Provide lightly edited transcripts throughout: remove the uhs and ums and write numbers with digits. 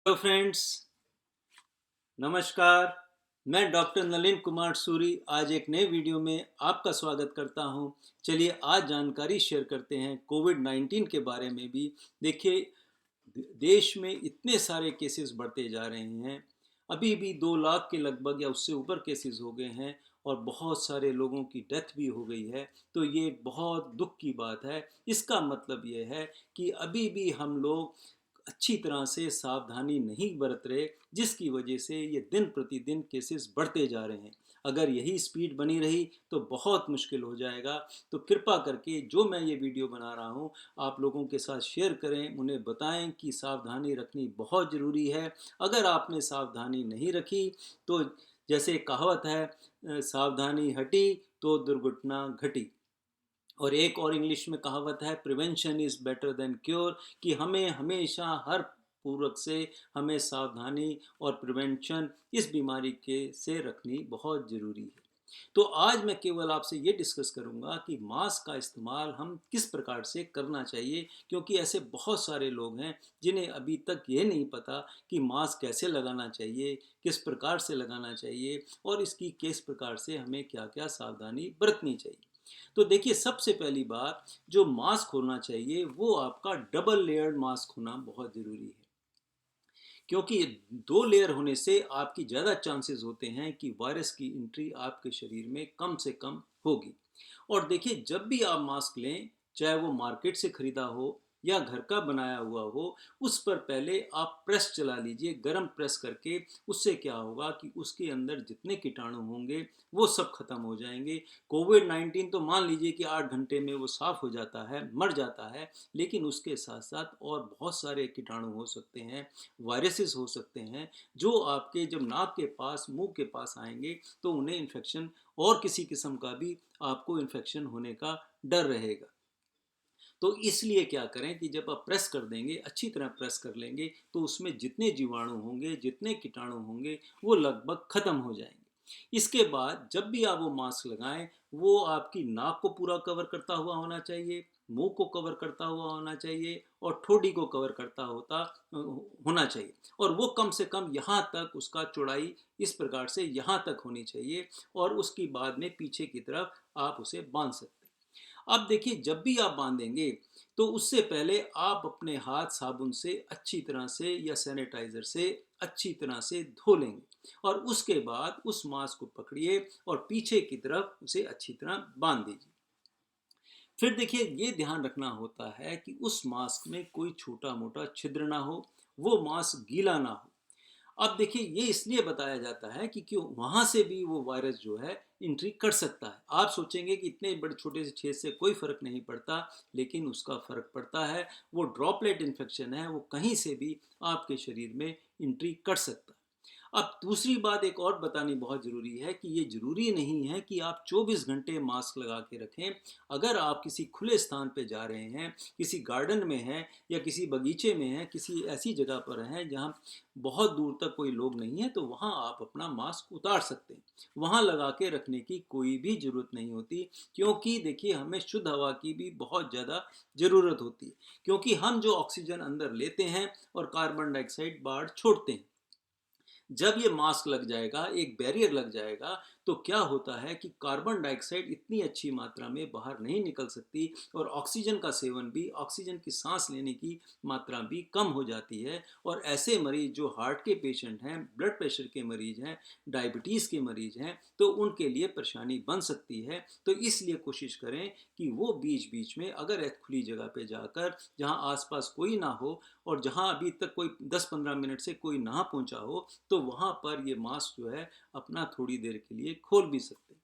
Hello friends, नमस्कार। मैं doctor Nalin Kumar Suri आज एक नए वीडियो में आपका स्वागत करता हूं। चलिए आज जानकारी शेयर करते हैं कोविड-19 के बारे में भी। देखिए, देश में इतने सारे केसेस बढ़ते जा रहे हैं। अभी भी 2 लाख के लगभग या उससे ऊपर केसेस हो गए हैं और बहुत सारे लोगों की डेथ भी हो गई है। तो ये बहुत दुख की बात है। इसका मतलब ये है कि अभी भी हम लोग अच्छी तरह से सावधानी नहीं बरत रहे, जिसकी वजह से ये दिन प्रतिदिन केसेस बढ़ते जा रहे हैं। अगर यही स्पीड बनी रही तो बहुत मुश्किल हो जाएगा। तो कृपा करके जो मैं ये वीडियो बना रहा हूँ आप लोगों के साथ शेयर करें, उन्हें बताएं कि सावधानी रखनी बहुत ज़रूरी है। अगर आपने सावधानी नहीं रखी तो जैसे कहावत है, सावधानी हटी तो दुर्घटना घटी। और एक और इंग्लिश में कहावत है, prevention is better than cure, कि हमें हमेशा हर पूर्वक से हमें सावधानी और प्रिवेंशन इस बीमारी के से रखनी बहुत ज़रूरी है। तो आज मैं केवल आपसे ये डिस्कस करूंगा कि मास्क का इस्तेमाल हम किस प्रकार से करना चाहिए, क्योंकि ऐसे बहुत सारे लोग हैं जिन्हें अभी तक ये नहीं पता कि मास्क कैसे लगाना चाहिए, किस प्रकार से लगाना चाहिए और इसकी किस प्रकार से हमें क्या क्या सावधानी बरतनी चाहिए। तो देखिए, सबसे पहली बात जो मास्क होना चाहिए वो आपका डबल लेयर्ड मास्क होना बहुत ज़रूरी है, क्योंकि 2 लेयर होने से आपकी ज़्यादा चांसेस होते हैं कि वायरस की एंट्री आपके शरीर में कम से कम होगी। और देखिए, जब भी आप मास्क लें, चाहे वो मार्केट से खरीदा हो या घर का बनाया हुआ हो, उस पर पहले आप प्रेस चला लीजिए, गरम प्रेस करके। उससे क्या होगा कि उसके अंदर जितने कीटाणु होंगे वो सब खत्म हो जाएंगे। कोविड-19 तो मान लीजिए कि 8 घंटे में वो साफ हो जाता है, मर जाता है, लेकिन उसके साथ साथ और बहुत सारे कीटाणु हो सकते हैं, वायरसेस हो सकते हैं, जो आपके जब नाक के पास, मुंह के पास आएंगे तो उन्हें इन्फेक्शन और किसी किस्म का भी आपको इन्फेक्शन होने का डर रहेगा। तो इसलिए क्या करें कि जब आप प्रेस कर देंगे, अच्छी तरह प्रेस कर लेंगे, तो उसमें जितने जीवाणु होंगे, जितने कीटाणु होंगे, वो लगभग खत्म हो जाएंगे। इसके बाद जब भी आप वो मास्क लगाएं, वो आपकी नाक को पूरा कवर करता हुआ होना चाहिए, मुंह को कवर करता हुआ होना चाहिए और ठोड़ी को कवर करता होना चाहिए। और वो कम से कम यहाँ तक उसका चौड़ाई इस प्रकार से यहाँ तक होनी चाहिए, और उसकी बाद में पीछे की तरफ आप उसे बांध सकते हैं। अब देखिए, जब भी आप बांधेंगे तो उससे पहले आप अपने हाथ साबुन से अच्छी तरह से या सैनिटाइजर से अच्छी तरह से धो लेंगे, और उसके बाद उस मास्क को पकड़िए और पीछे की तरफ उसे अच्छी तरह बांध दीजिए। फिर देखिए, ये ध्यान रखना होता है कि उस मास्क में कोई छोटा मोटा छिद्र ना हो, वो मास्क गीला ना हो। अब देखिए, ये इसलिए बताया जाता है कि क्यों वहां से भी वो वायरस जो है एंट्री कर सकता है। आप सोचेंगे कि इतने बड़े छोटे से छेद से कोई फर्क नहीं पड़ता, लेकिन उसका फर्क पड़ता है। वो ड्रॉपलेट इन्फेक्शन है, वो कहीं से भी आपके शरीर में एंट्री कर सकता है। अब दूसरी बात एक और बतानी बहुत ज़रूरी है कि ये ज़रूरी नहीं है कि आप 24 घंटे मास्क लगा के रखें। अगर आप किसी खुले स्थान पे जा रहे हैं, किसी गार्डन में हैं या किसी बगीचे में हैं, किसी ऐसी जगह पर हैं जहाँ बहुत दूर तक कोई लोग नहीं है, तो वहाँ आप अपना मास्क उतार सकते हैं। वहाँ लगा के रखने की कोई भी ज़रूरत नहीं होती, क्योंकि देखिए, हमें शुद्ध हवा की भी बहुत ज़्यादा ज़रूरत होती है, क्योंकि हम जो ऑक्सीजन अंदर लेते हैं और कार्बन डाइऑक्साइड बाहर छोड़ते हैं। जब ये मास्क लग जाएगा, एक बैरियर लग जाएगा, तो क्या होता है कि कार्बन डाइऑक्साइड इतनी अच्छी मात्रा में बाहर नहीं निकल सकती, और ऑक्सीजन का सेवन भी, ऑक्सीजन की सांस लेने की मात्रा भी कम हो जाती है। और ऐसे मरीज जो हार्ट के पेशेंट हैं, ब्लड प्रेशर के मरीज हैं, डायबिटीज़ के मरीज हैं, तो उनके लिए परेशानी बन सकती है। तो इसलिए कोशिश करें कि वो बीच बीच में, अगर एक खुली जगह पे जाकर, जहाँ आसपास कोई ना हो और जहाँ अभी तक कोई 10-15 मिनट से कोई ना पहुँचा हो, तो वहाँ पर ये मास्क जो है अपना थोड़ी देर के लिए खोल भी सकते हैं।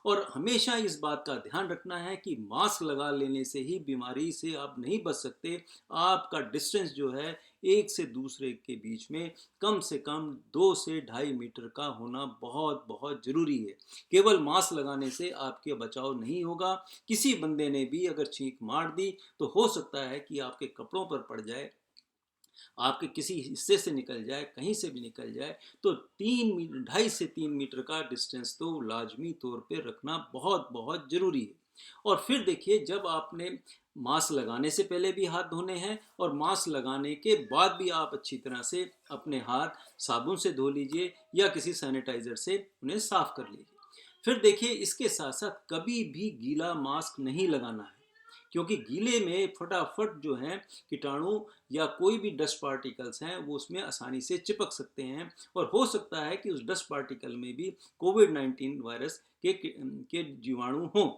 और हमेशा इस बात का ध्यान रखना है कि मास्क लगा लेने से ही बीमारी से आप नहीं बच सकते। आपका डिस्टेंस जो है एक से दूसरे के बीच में कम से कम 2 से 2.5 मीटर का होना बहुत बहुत ज़रूरी है। केवल मास्क लगाने से आपके बचाव नहीं होगा। किसी बंदे ने भी अगर छींक मार दी तो हो सकता है कि आपके कपड़ों पर पड़ जाए, आपके किसी हिस्से से निकल जाए, कहीं से भी निकल जाए। तो 2.5 से 3 मीटर का डिस्टेंस तो लाजमी तौर पे रखना बहुत बहुत ज़रूरी है। और फिर देखिए, जब आपने मास्क लगाने से पहले भी हाथ धोने हैं और मास्क लगाने के बाद भी आप अच्छी तरह से अपने हाथ साबुन से धो लीजिए या किसी सैनिटाइज़र से उन्हें साफ कर लीजिए। फिर देखिए, इसके साथ साथ कभी भी गीला मास्क नहीं लगाना है, क्योंकि गीले में फटाफट जो है कीटाणु या कोई भी डस्ट पार्टिकल्स हैं वो उसमें आसानी से चिपक सकते हैं और हो सकता है कि उस डस्ट पार्टिकल में भी कोविड-19 वायरस के जीवाणु हों।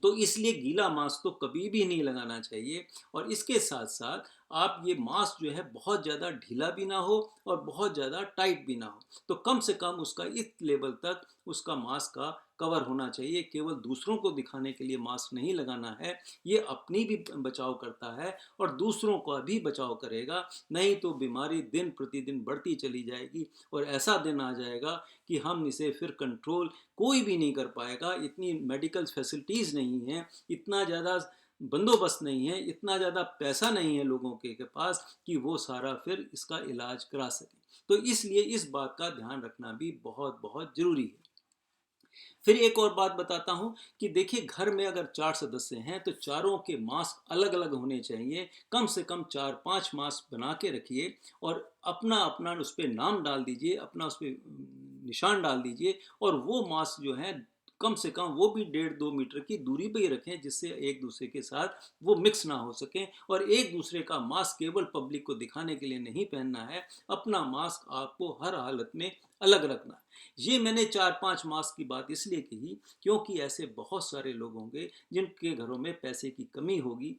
तो इसलिए गीला मास्क तो कभी भी नहीं लगाना चाहिए। और इसके साथ साथ आप ये मास्क जो है बहुत ज़्यादा ढीला भी ना हो और बहुत ज़्यादा टाइट भी ना हो, तो कम से कम उसका इस लेवल तक उसका मास्क का कवर होना चाहिए। केवल दूसरों को दिखाने के लिए मास्क नहीं लगाना है, ये अपनी भी बचाव करता है और दूसरों का भी बचाव करेगा। नहीं तो बीमारी दिन प्रतिदिन बढ़ती चली जाएगी और ऐसा दिन आ जाएगा कि हम इसे फिर कंट्रोल कोई भी नहीं कर पाएगा। इतनी मेडिकल फैसिलिटीज़ नहीं है, इतना ज़्यादा बंदोबस्त नहीं है, इतना ज़्यादा पैसा नहीं है लोगों के पास कि वो सारा फिर इसका इलाज करा सकें। तो इसलिए इस बात का ध्यान रखना भी बहुत बहुत ज़रूरी है। फिर एक और बात बताता हूँ कि देखिए, घर में अगर 4 सदस्य हैं तो चारों के मास्क अलग अलग होने चाहिए। कम से कम 4-5 मास्क बना के रखिए और अपना अपना उस पर नाम डाल दीजिए, अपना उस पर निशान डाल दीजिए और वो मास्क जो है कम से कम वो भी 1.5-2 मीटर की दूरी पे ही रखें, जिससे एक दूसरे के साथ वो मिक्स ना हो सकें। और एक दूसरे का मास्क केवल पब्लिक को दिखाने के लिए नहीं पहनना है, अपना मास्क आपको हर हालत में अलग रखना है। ये मैंने 4-5 मास्क की बात इसलिए की क्योंकि ऐसे बहुत सारे लोग होंगे जिनके घरों में पैसे की कमी होगी।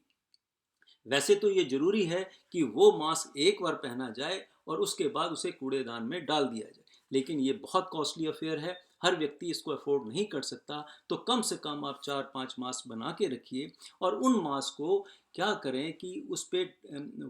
वैसे तो ये ज़रूरी है कि वो मास्क एक बार पहना जाए और उसके बाद उसे कूड़ेदान में डाल दिया जाए, लेकिन ये बहुत कॉस्टली अफेयर है, हर व्यक्ति इसको अफोर्ड नहीं कर सकता। तो कम से कम आप 4-5 मास्क बना के रखिए और उन मास्क को क्या करें कि उस पर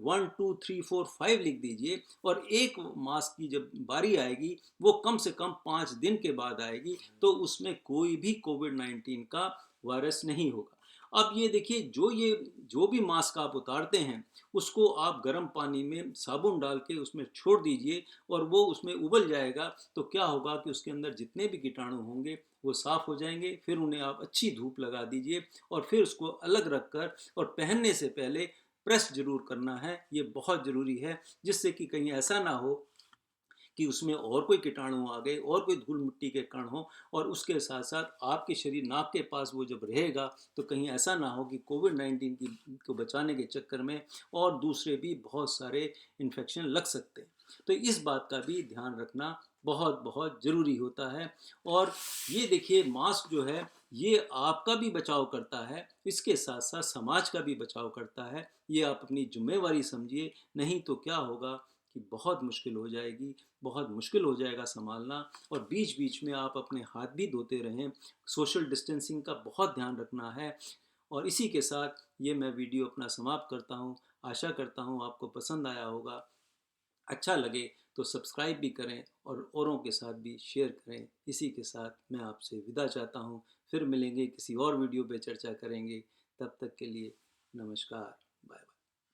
1 2 3 4 5 लिख दीजिए और एक मास्क की जब बारी आएगी वो कम से कम 5 दिन के बाद आएगी, तो उसमें कोई भी कोविड-19 का वायरस नहीं होगा। अब ये देखिए, जो भी मास्क आप उतारते हैं उसको आप गर्म पानी में साबुन डाल के उसमें छोड़ दीजिए और वो उसमें उबल जाएगा। तो क्या होगा कि उसके अंदर जितने भी कीटाणु होंगे वो साफ हो जाएंगे। फिर उन्हें आप अच्छी धूप लगा दीजिए और फिर उसको अलग रख कर और पहनने से पहले प्रेस जरूर करना है, ये बहुत ज़रूरी है, जिससे कि कहीं ऐसा ना हो कि उसमें और कोई कीटाणु आ गए और कोई धूल मिट्टी के कण हो और उसके साथ साथ आपके शरीर नाक के पास वो जब रहेगा तो कहीं ऐसा ना हो कि कोविड-19 की को बचाने के चक्कर में और दूसरे भी बहुत सारे इन्फेक्शन लग सकते हैं। तो इस बात का भी ध्यान रखना बहुत बहुत ज़रूरी होता है। और ये देखिए, मास्क जो है ये आपका भी बचाव करता है, इसके साथ साथ समाज का भी बचाव करता है। ये आप अपनी जिम्मेवारी समझिए, नहीं तो क्या होगा कि बहुत मुश्किल हो जाएगी, बहुत मुश्किल हो जाएगा संभालना। और बीच बीच में आप अपने हाथ भी धोते रहें, सोशल डिस्टेंसिंग का बहुत ध्यान रखना है। और इसी के साथ ये मैं वीडियो अपना समाप्त करता हूँ। आशा करता हूँ आपको पसंद आया होगा। अच्छा लगे तो सब्सक्राइब भी करें और औरों के साथ भी शेयर करें। इसी के साथ मैं आपसे विदा चाहता हूँ। फिर मिलेंगे, किसी और वीडियो पे चर्चा करेंगे। तब तक के लिए नमस्कार, बाय बाय।